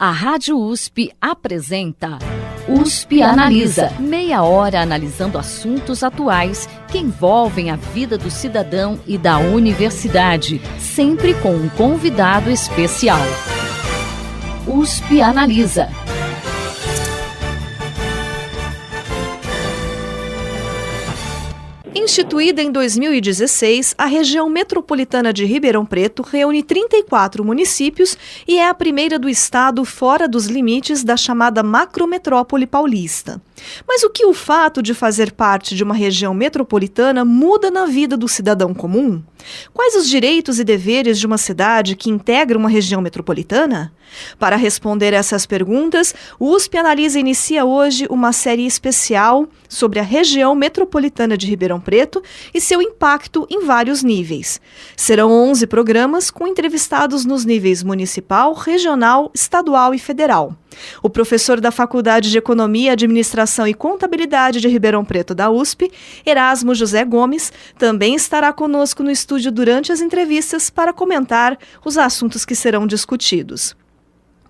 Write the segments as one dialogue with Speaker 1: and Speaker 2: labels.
Speaker 1: A Rádio USP apresenta USP Analisa. Meia hora analisando assuntos atuais que envolvem a vida do cidadão e da universidade, sempre com um convidado especial. USP Analisa.
Speaker 2: Instituída em 2016, a região metropolitana de Ribeirão Preto reúne 34 municípios e é a primeira do estado fora dos limites da chamada macrometrópole paulista. Mas o que o fato de fazer parte de uma região metropolitana muda na vida do cidadão comum? Quais os direitos e deveres de uma cidade que integra uma região metropolitana? Para responder essas perguntas, o USP Analisa inicia hoje uma série especial sobre a região metropolitana de Ribeirão Preto e seu impacto em vários níveis. Serão 11 programas com entrevistados nos níveis municipal, regional, estadual e federal. O professor da Faculdade de Economia, Administração e Contabilidade de Ribeirão Preto da USP, Erasmo José Gomes, também estará conosco no estúdio durante as entrevistas para comentar os assuntos que serão discutidos.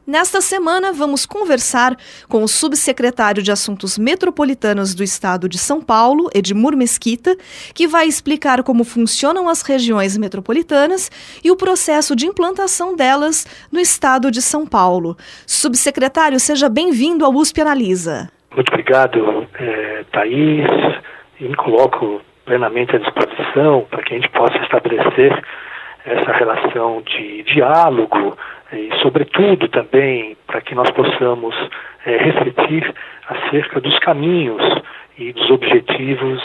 Speaker 2: Nesta semana, vamos conversar com o subsecretário de Assuntos Metropolitanos do Estado de São Paulo, Edmur Mesquita, que vai explicar como funcionam as regiões metropolitanas e o processo de implantação delas no Estado de São Paulo. Subsecretário, seja bem-vindo ao USP Analisa.
Speaker 3: Muito obrigado, Thaís, e me coloco plenamente à disposição para que a gente possa estabelecer essa relação de diálogo e, sobretudo, também para que nós possamos refletir acerca dos caminhos e dos objetivos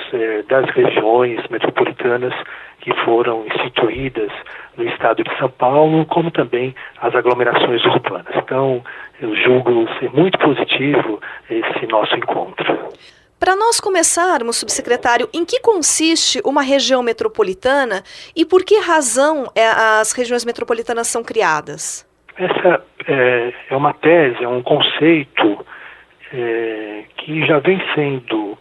Speaker 3: das regiões metropolitanas que foram instituídas no estado de São Paulo, como também as aglomerações urbanas. Então, eu julgo ser muito positivo esse nosso encontro.
Speaker 2: Para nós começarmos, subsecretário, em que consiste uma região metropolitana e por que razão as regiões metropolitanas são criadas?
Speaker 3: Essa é uma tese, é um conceito que já vem sendo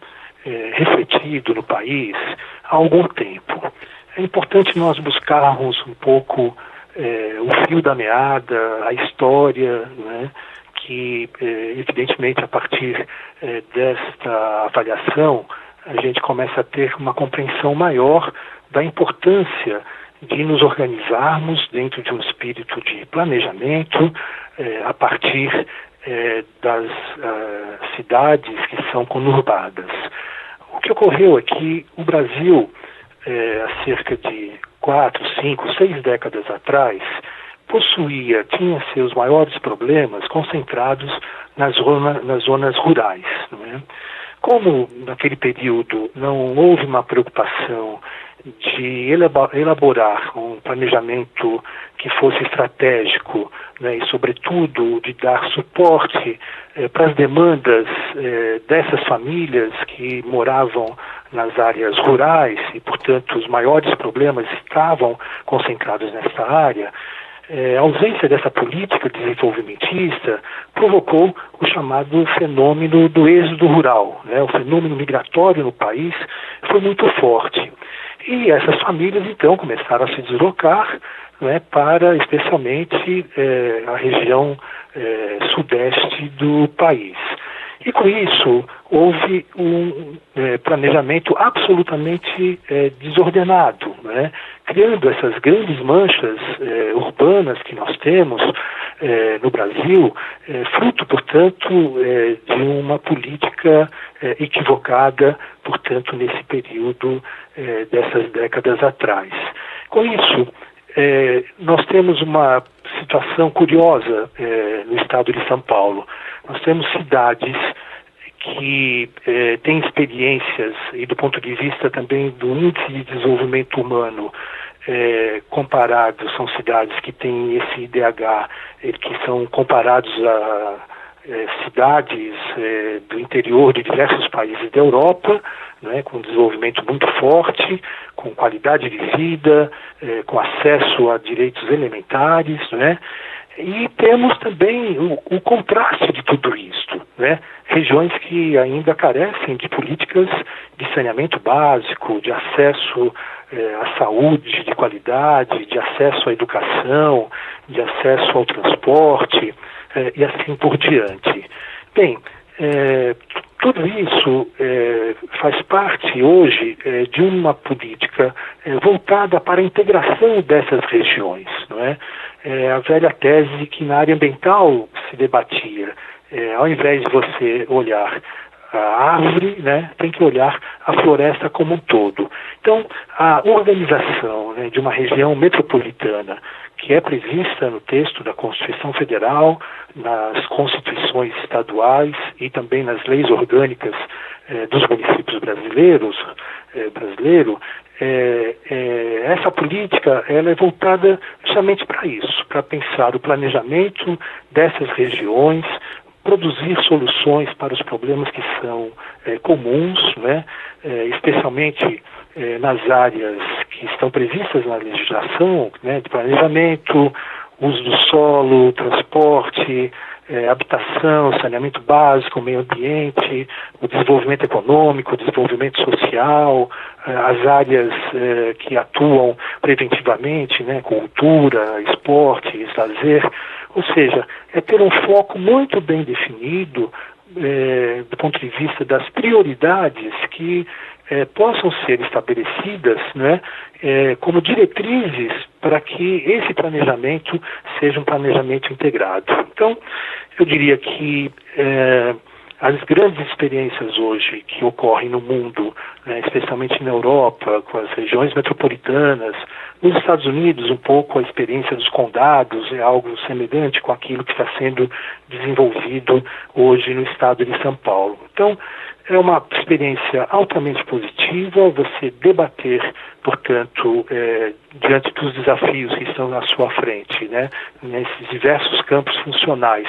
Speaker 3: refletido no país há algum tempo. É importante nós buscarmos um pouco o fio da meada, a história, né? Que, evidentemente, a partir desta avaliação, a gente começa a ter uma compreensão maior da importância de nos organizarmos dentro de um espírito de planejamento, a partir das cidades que são conurbadas. O que ocorreu é que o Brasil, há cerca de 4, 5, 6 décadas atrás, tinha seus maiores problemas concentrados nas zonas rurais. Não é? Como naquele período não houve uma preocupação de elaborar um planejamento que fosse estratégico, né, e, sobretudo, de dar suporte para as demandas dessas famílias que moravam nas áreas rurais e, portanto, os maiores problemas estavam concentrados nessa área, a ausência dessa política desenvolvimentista provocou o chamado fenômeno do êxodo rural, né? O fenômeno migratório no país foi muito forte. E essas famílias, então, começaram a se deslocar, né, para, especialmente, a região sudeste do país. E, com isso, houve um planejamento absolutamente desordenado, né? Criando essas grandes manchas urbanas que nós temos no Brasil, fruto, portanto, de uma política equivocada, portanto, nesse período dessas décadas atrás. Com isso, nós temos uma situação curiosa no estado de São Paulo. Nós temos cidades que têm experiências, e do ponto de vista também do índice de desenvolvimento humano, comparados, são cidades que têm esse IDH, que são comparados a cidades do interior de diversos países da Europa, né, com desenvolvimento muito forte, com qualidade de vida, com acesso a direitos elementares, né? E temos também o contraste de tudo isso, né? Regiões que ainda carecem de políticas de saneamento básico, de acesso à saúde de qualidade, de acesso à educação, de acesso ao transporte e assim por diante. Bem, tudo isso faz parte hoje de uma política voltada para a integração dessas regiões, não é? A velha tese que na área ambiental se debatia, ao invés de você olhar a árvore, né, tem que olhar a floresta como um todo. Então, a organização, né, de uma região metropolitana, que é prevista no texto da Constituição Federal, nas constituições estaduais e também nas leis orgânicas dos municípios brasileiros, essa política ela é voltada justamente para isso, para pensar o planejamento dessas regiões, produzir soluções para os problemas que são comuns, né, especialmente nas áreas que estão previstas na legislação, né, de planejamento, uso do solo, transporte, habitação, saneamento básico, meio ambiente, o desenvolvimento econômico, o desenvolvimento social, as áreas que atuam preventivamente, né, cultura, esportes, lazer. Ou seja, é ter um foco muito bem definido do ponto de vista das prioridades que possam ser estabelecidas, né, como diretrizes para que esse planejamento seja um planejamento integrado. Então, eu diria que as grandes experiências hoje que ocorrem no mundo, né, especialmente na Europa, com as regiões metropolitanas, nos Estados Unidos, um pouco a experiência dos condados é algo semelhante com aquilo que está sendo desenvolvido hoje no estado de São Paulo. Então, é uma experiência altamente positiva você debater, portanto, diante dos desafios que estão na sua frente, né, nesses diversos campos funcionais,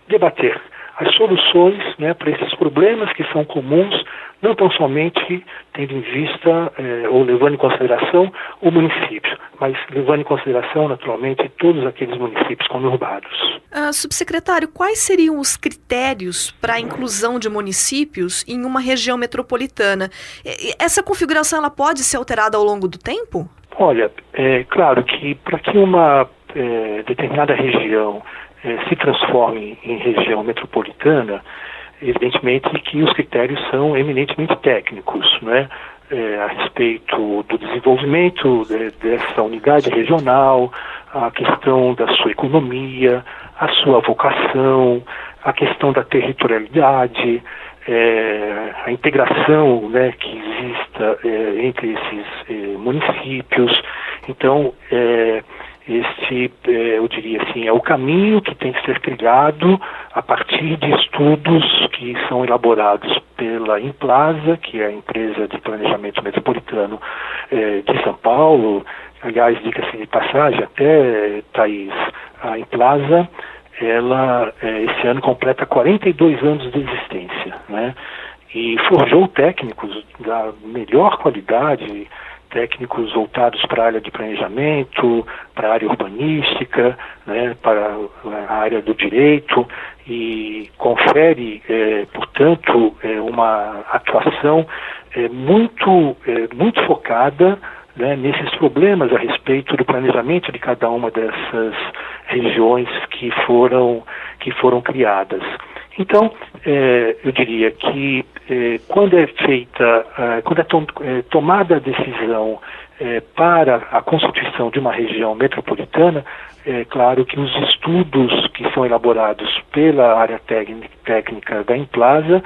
Speaker 3: debater as soluções, né, para esses problemas que são comuns, não tão somente tendo em vista ou levando em consideração o município, mas levando em consideração, naturalmente, todos aqueles municípios conurbados.
Speaker 2: Subsecretário, quais seriam os critérios para a inclusão de municípios em uma região metropolitana? Essa configuração ela pode ser alterada ao longo do tempo?
Speaker 3: Olha, é claro que para que uma determinada região se transforme em região metropolitana, evidentemente que os critérios são eminentemente técnicos, né? A respeito do desenvolvimento dessa unidade regional, a questão da sua economia, a sua vocação, a questão da territorialidade, a integração, né, que exista entre esses municípios. Então, eu diria assim, é o caminho que tem que ser trilhado a partir de estudos que são elaborados pela Implaza, que é a empresa de planejamento metropolitano de São Paulo. Aliás, diga-se de passagem, até, Thaís, a Implaza, ela esse ano completa 42 anos de existência, né? E forjou técnicos da melhor qualidade, técnicos voltados para a área de planejamento, para a área urbanística, né, para a área do direito, e confere, portanto, uma atuação muito focada, né, nesses problemas a respeito do planejamento de cada uma dessas regiões que foram criadas. Então, eu diria que quando é tomada a decisão para a constituição de uma região metropolitana, é claro que os estudos que são elaborados pela área técnica da Implaza,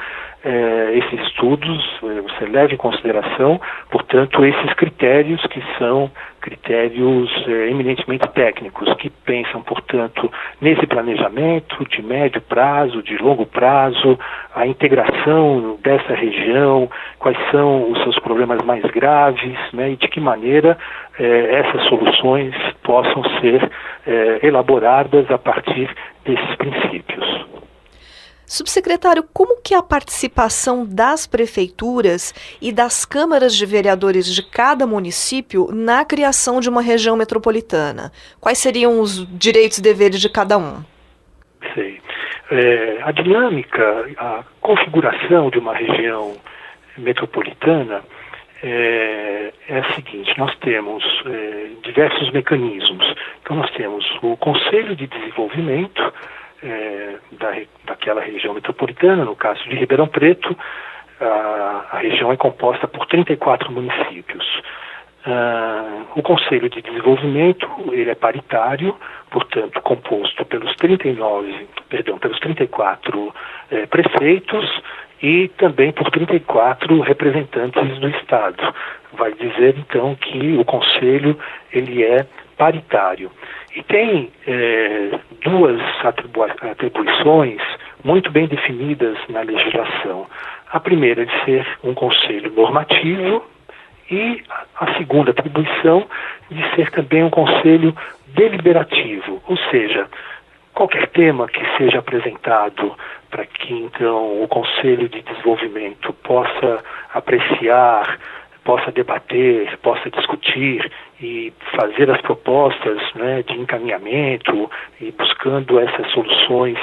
Speaker 3: esses estudos você leva em consideração, portanto, esses critérios que são critérios eminentemente técnicos, que pensam, portanto, nesse planejamento de médio prazo, de longo prazo, a integração dessa região, quais são os seus problemas mais graves, né, e de que maneira essas soluções possam ser elaboradas a partir desses princípios.
Speaker 2: Subsecretário, como que é a participação das prefeituras e das câmaras de vereadores de cada município na criação de uma região metropolitana? Quais seriam os direitos e deveres de cada um?
Speaker 3: Sei. A dinâmica, a configuração de uma região metropolitana é a seguinte: nós temos diversos mecanismos. Então nós temos o Conselho de Desenvolvimento daquela região metropolitana. No caso de Ribeirão Preto, a região é composta por 34 municípios. O Conselho de Desenvolvimento, ele é paritário, portanto composto pelos 34 prefeitos e também por 34 representantes do Estado. Vai dizer então que o Conselho ele é paritário. E tem duas atribuições muito bem definidas na legislação. A primeira é de ser um conselho normativo e a segunda atribuição de ser também um conselho deliberativo, ou seja, qualquer tema que seja apresentado para que então o Conselho de Desenvolvimento possa apreciar, possa debater, possa discutir e fazer as propostas, né, de encaminhamento e buscando essas soluções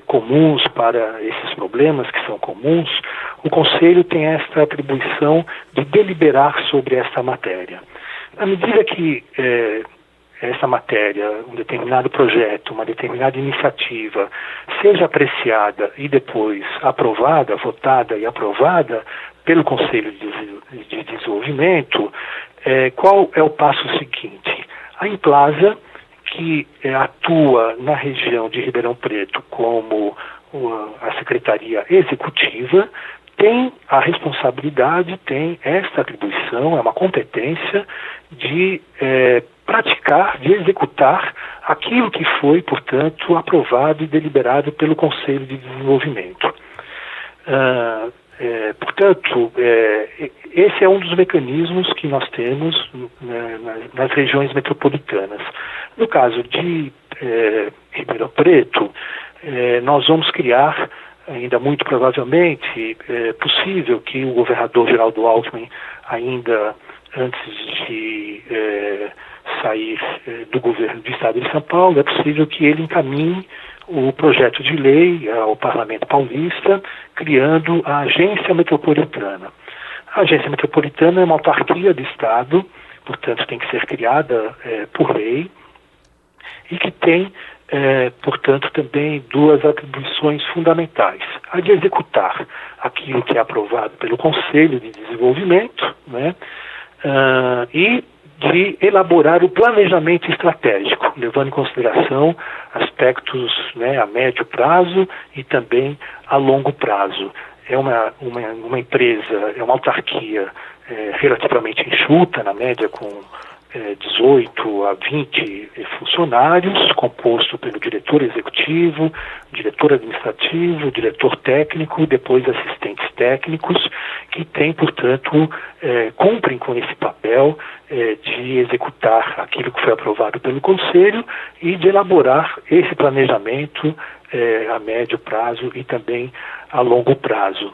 Speaker 3: comuns para esses problemas que são comuns, o Conselho tem esta atribuição de deliberar sobre esta matéria. À medida que essa matéria, um determinado projeto, uma determinada iniciativa, seja apreciada e depois aprovada, votada e aprovada pelo Conselho de Desenvolvimento, qual é o passo seguinte? A Implasa, que atua na região de Ribeirão Preto como a Secretaria Executiva, tem a responsabilidade, tem esta atribuição, é uma competência de praticar, de executar aquilo que foi, portanto, aprovado e deliberado pelo Conselho de Desenvolvimento. Portanto, esse é um dos mecanismos que nós temos nas regiões metropolitanas. No caso de Ribeirão Preto, nós vamos criar, ainda muito provavelmente, possível que o governador Geraldo Alckmin, ainda antes de sair do governo do Estado de São Paulo, é possível que ele encaminhe o projeto de lei ao Parlamento Paulista, criando a Agência Metropolitana. A Agência Metropolitana é uma autarquia do Estado, portanto tem que ser criada por lei, e que tem, portanto, também duas atribuições fundamentais: a de executar aquilo que é aprovado pelo Conselho de Desenvolvimento, né, e de elaborar o planejamento estratégico, levando em consideração aspectos, né, a médio prazo e também a longo prazo. É uma empresa, é uma autarquia relativamente enxuta, na média com 18 a 20 funcionários, composto pelo diretor executivo, diretor administrativo, diretor técnico, depois assistentes técnicos, que têm, portanto, cumprem com esse papel de executar aquilo que foi aprovado pelo Conselho e de elaborar esse planejamento a médio prazo e também a longo prazo.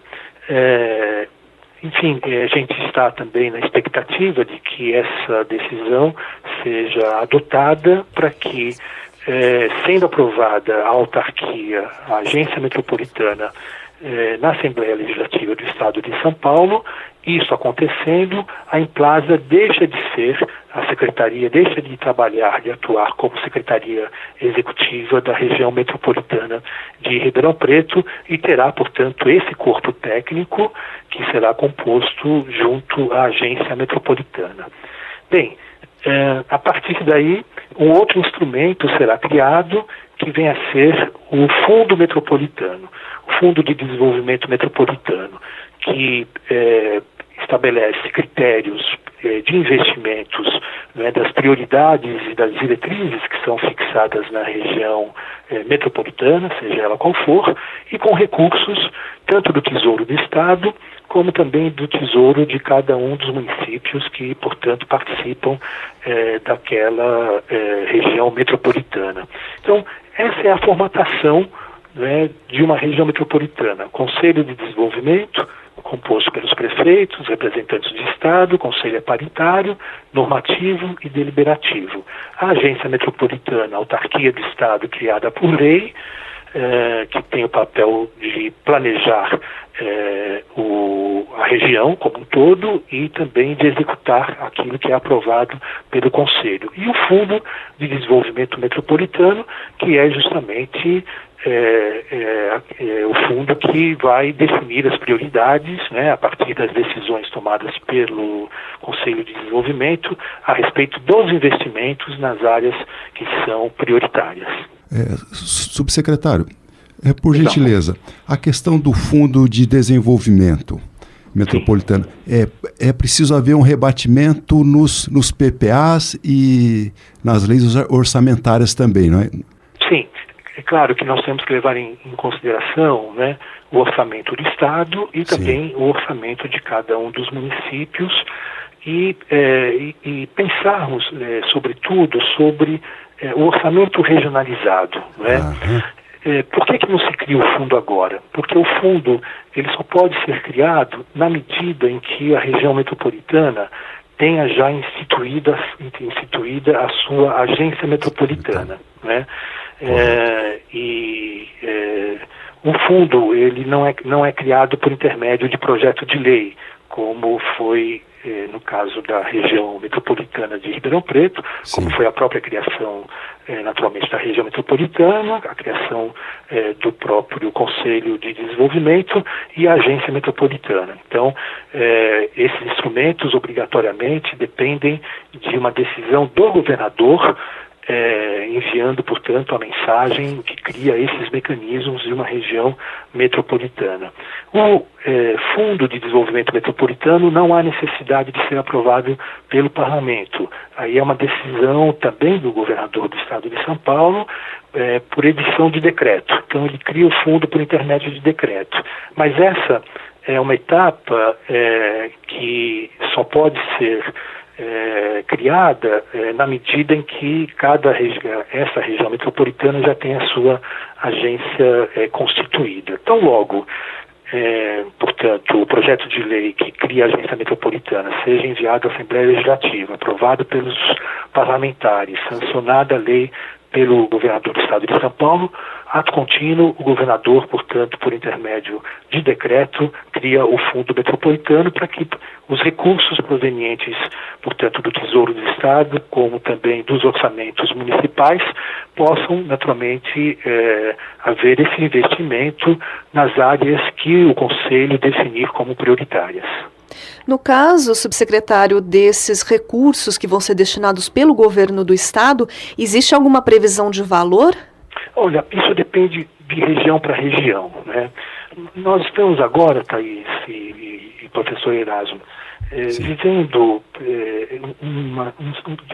Speaker 3: Enfim, a gente está também na expectativa de que essa decisão seja adotada para que, sendo aprovada a autarquia, a Agência Metropolitana, na Assembleia Legislativa do Estado de São Paulo, isso acontecendo, a Implasa deixa de ser a secretaria, deixa de trabalhar, de atuar como secretaria executiva da região metropolitana de Ribeirão Preto e terá, portanto, esse corpo técnico que será composto junto à agência metropolitana. Bem, a partir daí, um outro instrumento será criado que vem a ser o Fundo Metropolitano, o Fundo de Desenvolvimento Metropolitano, que estabelece critérios de investimentos, né, das prioridades e das diretrizes que são fixadas na região metropolitana, seja ela qual for, e com recursos tanto do Tesouro do Estado, como também do Tesouro de cada um dos municípios que, portanto, participam daquela região metropolitana. Então, essa é a formatação né, de uma região metropolitana. Conselho de Desenvolvimento, composto pelos prefeitos, representantes de Estado, o conselho é paritário, normativo e deliberativo. A agência metropolitana, autarquia do Estado criada por lei, que tem o papel de planejar a região como um todo e também de executar aquilo que é aprovado pelo Conselho. E o Fundo de Desenvolvimento Metropolitano, que é justamente o fundo que vai definir as prioridades, né, a partir das decisões tomadas pelo Conselho de Desenvolvimento a respeito dos investimentos nas áreas que são prioritárias.
Speaker 4: Subsecretário, por gentileza, a questão do Fundo de Desenvolvimento Metropolitano, é preciso haver um rebatimento nos PPAs e nas leis orçamentárias também, não é?
Speaker 3: Sim. É claro que nós temos que levar em consideração, né, o orçamento do Estado e também o orçamento de cada um dos municípios e pensarmos, sobretudo, sobre o orçamento regionalizado. Né? Por que não se cria o fundo agora? Porque o fundo ele só pode ser criado na medida em que a região metropolitana tenha já instituída a sua agência metropolitana. Né? O fundo ele não é criado por intermédio de projeto de lei, como foi no caso da região metropolitana de Ribeirão Preto, como foi a própria criação naturalmente da região metropolitana, a criação do próprio Conselho de Desenvolvimento e a agência metropolitana. Então, esses instrumentos obrigatoriamente dependem de uma decisão do governador, enviando, portanto, a mensagem que cria esses mecanismos de uma região metropolitana. O Fundo de Desenvolvimento Metropolitano não há necessidade de ser aprovado pelo Parlamento. Aí é uma decisão também do governador do Estado de São Paulo, por edição de decreto. Então ele cria o fundo por intermédio de decreto. Mas essa é uma etapa que só pode ser criada na medida em que essa região metropolitana já tem a sua agência constituída. Então, logo, portanto, o projeto de lei que cria a agência metropolitana seja enviado à Assembleia Legislativa, aprovado pelos parlamentares, sancionada a lei pelo governador do Estado de São Paulo, ato contínuo, o governador, portanto, por intermédio de decreto, cria o Fundo Metropolitano para que os recursos provenientes, portanto, do Tesouro do Estado, como também dos orçamentos municipais, possam, naturalmente, haver esse investimento nas áreas que o Conselho definir como prioritárias.
Speaker 2: No caso, subsecretário, desses recursos que vão ser destinados pelo governo do Estado, existe alguma previsão de valor?
Speaker 3: Olha, isso depende de região para região, né? Nós estamos agora, Thaís e professor Erasmo, vivendo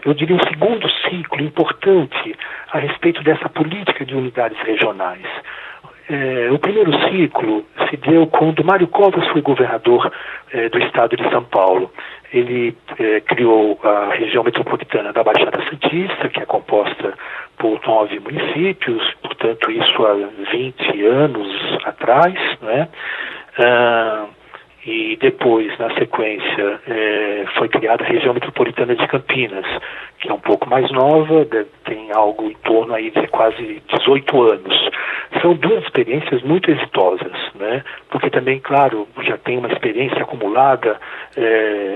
Speaker 3: eu diria um segundo ciclo importante a respeito dessa política de unidades regionais. O primeiro ciclo se deu quando Mário Covas foi governador do Estado de São Paulo. Ele criou a região metropolitana da Baixada Santista, que é composta por 9 municípios, portanto isso há 20 anos atrás, né? E depois, na sequência, foi criada a região metropolitana de Campinas, que é um pouco mais nova, tem algo em torno aí de quase 18 anos. São duas experiências muito exitosas, né? Porque também, claro, já tem uma experiência acumulada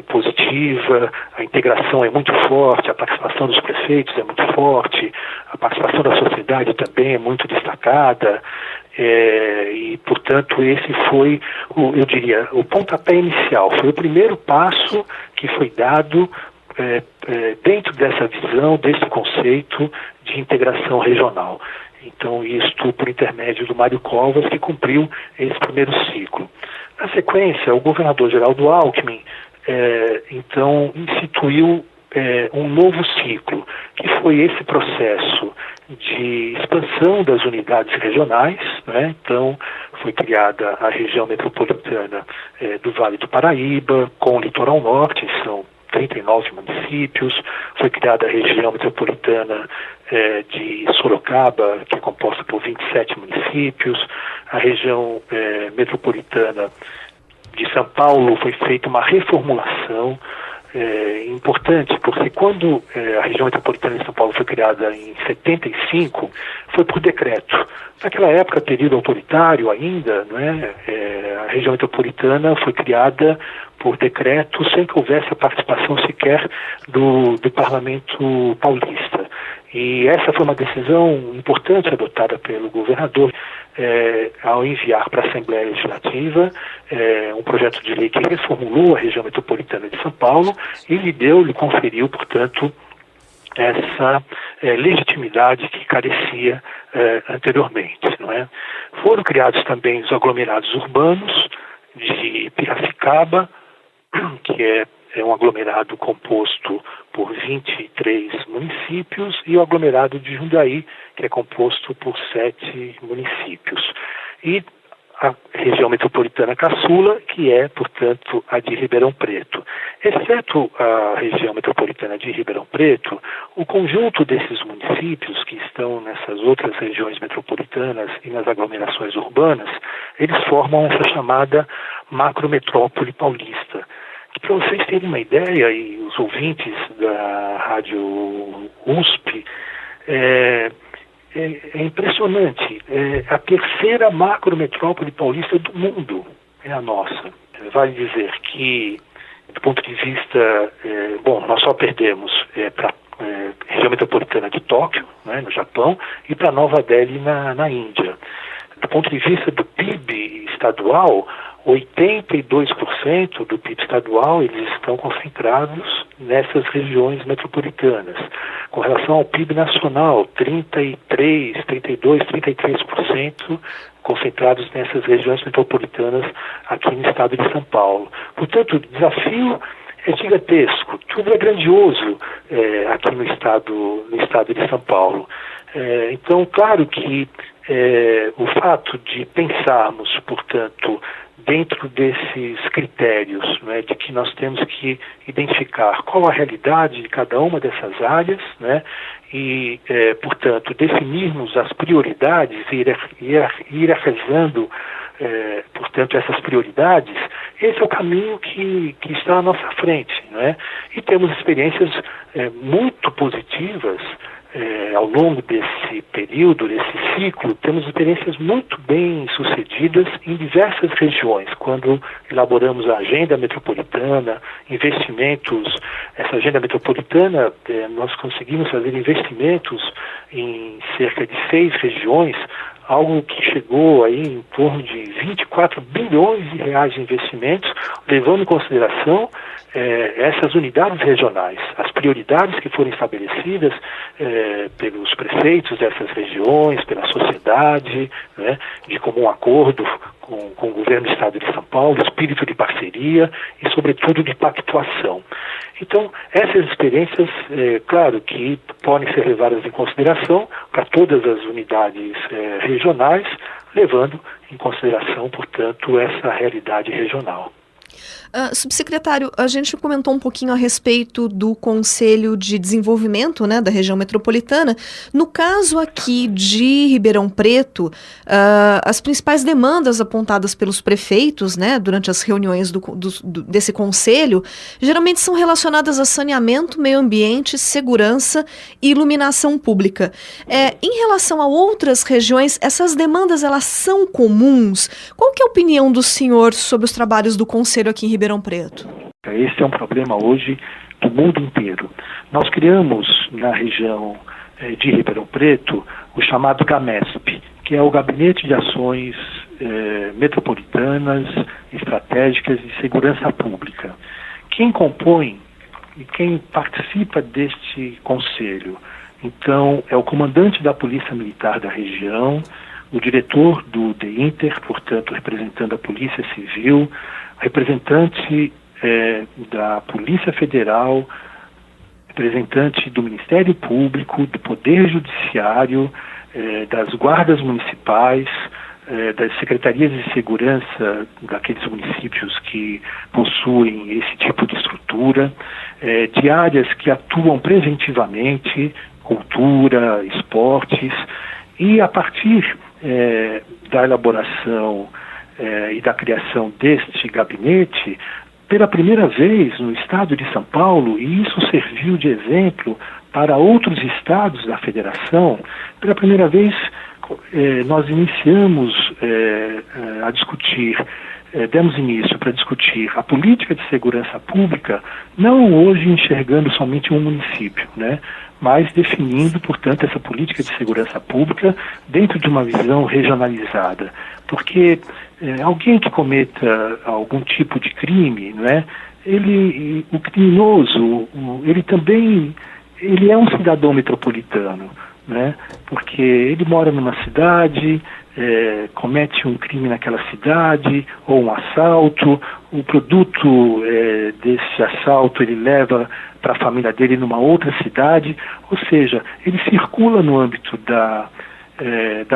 Speaker 3: positiva, a integração é muito forte, a participação dos prefeitos é muito forte, a participação da sociedade também é muito destacada, e, portanto, esse foi, eu diria, o pontapé inicial, foi o primeiro passo que foi dado dentro dessa visão, desse conceito de integração regional. Então, isto por intermédio do Mário Covas, que cumpriu esse primeiro ciclo. Na sequência, o governador Geraldo Alckmin, então, instituiu um novo ciclo, que foi esse processo de expansão das unidades regionais, né? Então, foi criada a região metropolitana do Vale do Paraíba, com o Litoral Norte, são 39 municípios, foi criada a região metropolitana de Sorocaba, que é composta por 27 municípios, a região metropolitana de São Paulo foi feita uma reformulação importante, porque quando a região metropolitana de São Paulo foi criada em 75, foi por decreto. Naquela época, período autoritário ainda, a região metropolitana foi criada por decreto sem que houvesse a participação sequer do parlamento paulista. E essa foi uma decisão importante adotada pelo governador ao enviar para a Assembleia Legislativa um projeto de lei que reformulou a região metropolitana de São Paulo e lhe conferiu, portanto, essa legitimidade que carecia anteriormente. Não é? Foram criados também os aglomerados urbanos de Piracicaba, que é um aglomerado composto por 23 municípios, e o aglomerado de Jundiaí, que é composto por 7 municípios. E a região metropolitana caçula, que é, portanto, a de Ribeirão Preto. Exceto a região metropolitana de Ribeirão Preto, o conjunto desses municípios que estão nessas outras regiões metropolitanas e nas aglomerações urbanas, eles formam essa chamada macrometrópole paulista. Para vocês terem uma ideia, e os ouvintes da Rádio USP, é impressionante. A terceira macrometrópole paulista do mundo é a nossa. Vale dizer que, do ponto de vista... nós só perdemos para a região metropolitana de Tóquio, no Japão, e para Nova Delhi, na Índia. Do ponto de vista do PIB estadual, 82% do PIB estadual eles estão concentrados nessas regiões metropolitanas. Com relação ao PIB nacional, 33% concentrados nessas regiões metropolitanas aqui no estado de São Paulo. Portanto, o desafio é gigantesco, tudo é grandioso aqui no estado de São Paulo. Então, claro que o fato de pensarmos, portanto, dentro desses critérios, de que nós temos que identificar qual a realidade de cada uma dessas áreas, e, portanto, definirmos as prioridades e ir realizando, portanto, essas prioridades, esse é o caminho que está à nossa frente. E temos experiências muito positivas ao longo desse período, desse ciclo. Temos experiências muito bem sucedidas em diversas regiões. Quando elaboramos a agenda metropolitana, investimentos, essa agenda metropolitana, nós conseguimos fazer investimentos em cerca de 6 regiões, algo que chegou aí em torno de 24 bilhões de reais de investimentos, levando em consideração essas unidades regionais, as prioridades que foram estabelecidas pelos prefeitos dessas regiões, pela sociedade, de comum acordo com o governo do estado de São Paulo, espírito de parceria e, sobretudo, de pactuação. Então, essas experiências, claro, que podem ser levadas em consideração para todas as unidades regionais, levando em consideração, portanto, essa realidade regional.
Speaker 2: Subsecretário, a gente comentou um pouquinho a respeito do Conselho de Desenvolvimento, da região metropolitana. No caso aqui de Ribeirão Preto, as principais demandas apontadas pelos prefeitos, durante as reuniões desse conselho, geralmente são relacionadas a saneamento, meio ambiente, segurança e iluminação pública. Em relação a outras regiões, essas demandas elas são comuns? Qual que é a opinião do senhor sobre os trabalhos do conselho aqui em Ribeirão Preto?
Speaker 3: Esse é um problema hoje do mundo inteiro. Nós criamos na região de Ribeirão Preto o chamado GAMESP, que é o Gabinete de Ações Metropolitanas, Estratégicas de Segurança Pública. Quem compõe e quem participa deste conselho, então, é o comandante da Polícia Militar da região, o diretor do DEINTER, portanto, representando a Polícia Civil, representante da Polícia Federal, representante do Ministério Público, do Poder Judiciário, das guardas municipais, das secretarias de segurança daqueles municípios que possuem esse tipo de estrutura, cultura, de áreas que atuam preventivamente, cultura, esportes, e a partir da elaboração e da criação deste gabinete, pela primeira vez no estado de São Paulo, e isso serviu de exemplo para outros estados da federação, pela primeira vez nós iniciamos a discutir, demos início para discutir a política de segurança pública, não hoje enxergando somente um município, né, mas definindo, portanto, essa política de segurança pública dentro de uma visão regionalizada. Porque alguém que cometa algum tipo de crime, né, o criminoso, ele é um cidadão metropolitano, né, porque ele mora numa cidade, comete um crime naquela cidade, ou um assalto, o produto desse assalto ele leva para a família dele numa outra cidade, ou seja, ele circula no âmbito da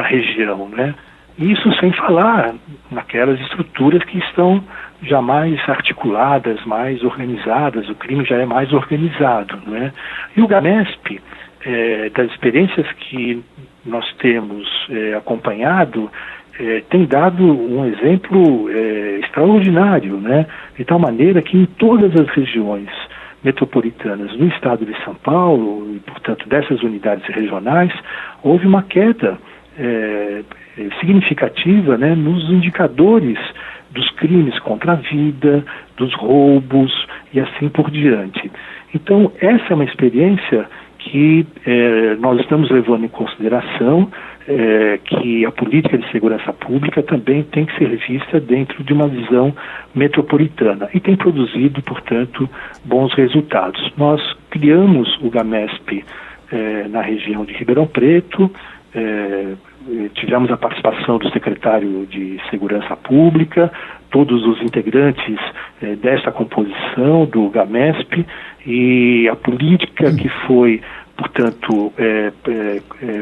Speaker 3: região, né? Isso sem falar naquelas estruturas que estão já mais articuladas, mais organizadas, o crime já é mais organizado, né? E o GAMESP, das experiências que nós temos acompanhado, tem dado um exemplo extraordinário, né? De tal maneira que em todas as regiões metropolitanas no estado de São Paulo, e portanto dessas unidades regionais, houve uma queda significativa, né, nos indicadores dos crimes contra a vida, dos roubos e assim por diante. Então, essa é uma experiência que nós estamos levando em consideração, que a política de segurança pública também tem que ser vista dentro de uma visão metropolitana e tem produzido, portanto, bons resultados. Nós criamos o GAMESP na região de Ribeirão Preto, tivemos a participação do secretário de Segurança Pública, todos os integrantes desta composição do GAMESP, e a política que foi, portanto,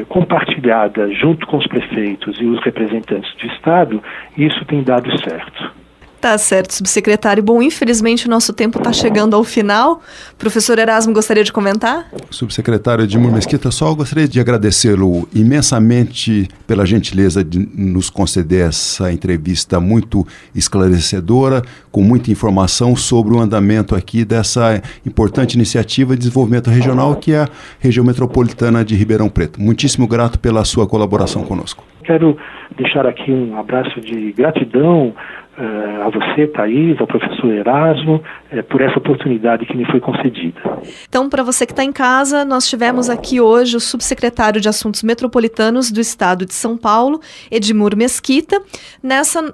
Speaker 3: compartilhada junto com os prefeitos e os representantes do Estado, isso tem dado certo.
Speaker 2: Tá certo, subsecretário. Bom, infelizmente o nosso tempo está chegando ao final. Professor Erasmo, gostaria de comentar?
Speaker 4: Subsecretário Edmur Mesquita, só gostaria de agradecê-lo imensamente pela gentileza de nos conceder essa entrevista muito esclarecedora, com muita informação sobre o andamento aqui dessa importante iniciativa de desenvolvimento regional que é a região metropolitana de Ribeirão Preto. Muitíssimo grato pela sua colaboração conosco.
Speaker 3: Quero deixar aqui um abraço de gratidão a você, Thaís, ao professor Erasmo, por essa oportunidade que me foi concedida.
Speaker 2: Então, para você que está em casa, nós tivemos aqui hoje o subsecretário de Assuntos Metropolitanos do Estado de São Paulo, Edmur Mesquita,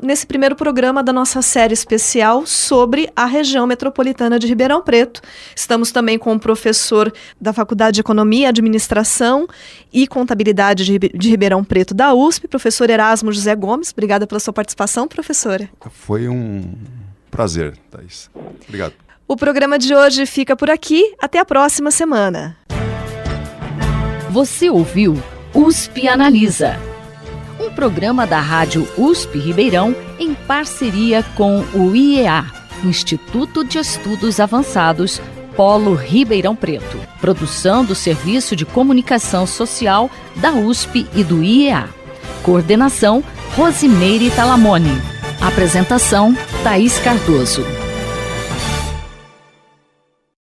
Speaker 2: nesse primeiro programa da nossa série especial sobre a região metropolitana de Ribeirão Preto. Estamos também com o professor da Faculdade de Economia, Administração e Contabilidade de Ribeirão Preto da USP, professor Erasmo José Gomes. Obrigada pela sua participação, professora.
Speaker 4: Foi um prazer, Thaís. Obrigado.
Speaker 2: O programa de hoje fica por aqui. Até a próxima semana.
Speaker 1: Você ouviu USP Analisa, um programa da Rádio USP Ribeirão em parceria com o IEA, Instituto de Estudos Avançados, Polo Ribeirão Preto. Produção do Serviço de Comunicação Social da USP e do IEA. Coordenação, Rosimeire Talamone. Apresentação, Thaís Cardoso.